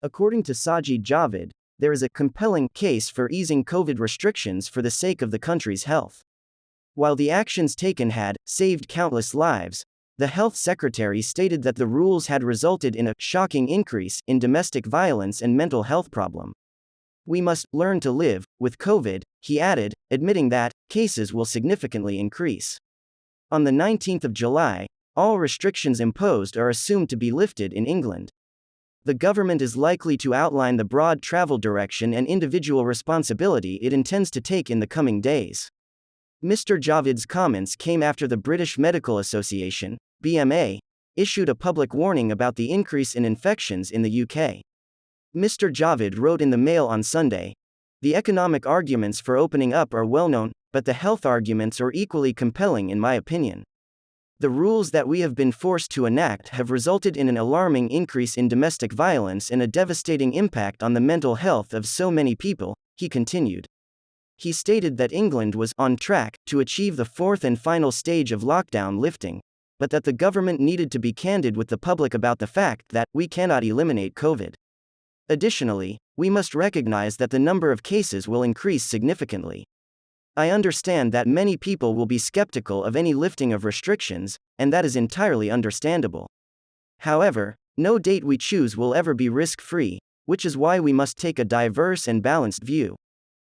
According to Sajid Javid, there is a compelling case for easing COVID restrictions for the sake of the country's health. While the actions taken had saved countless lives, the health secretary stated that the rules had resulted in a shocking increase in domestic violence and mental health problems. We must learn to live with COVID, he added, admitting that cases will significantly increase. On the 19th of July, all restrictions imposed are assumed to be lifted in England. The government is likely to outline the broad travel direction and individual responsibility it intends to take in the coming days. Mr. Javid's comments came after the British Medical Association, BMA, issued a public warning about the increase in infections in the UK. Mr. Javid wrote in the Mail on Sunday, "The economic arguments for opening up are well known, but the health arguments are equally compelling in my opinion. The rules that we have been forced to enact have resulted in an alarming increase in domestic violence and a devastating impact on the mental health of so many people," he continued. He stated that England was on track to achieve the fourth and final stage of lockdown lifting, but that the government needed to be candid with the public about the fact that we cannot eliminate COVID. Additionally, we must recognize that the number of cases will increase significantly. I understand that many people will be skeptical of any lifting of restrictions, and that is entirely understandable. However, no date we choose will ever be risk-free, which is why we must take a diverse and balanced view.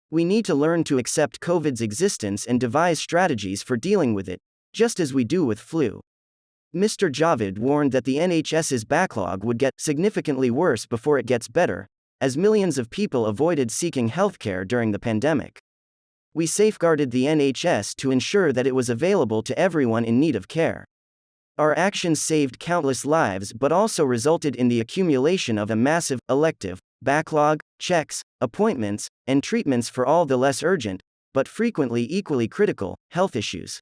We need to learn to accept COVID's existence and devise strategies for dealing with it, just as we do with flu. Mr. Javid warned that the NHS's backlog would get significantly worse before it gets better, as millions of people avoided seeking healthcare during the pandemic. We safeguarded the NHS to ensure that it was available to everyone in need of care. Our actions saved countless lives but also resulted in the accumulation of a massive, elective, backlog, checks, appointments, and treatments for all the less urgent, but frequently equally critical, health issues.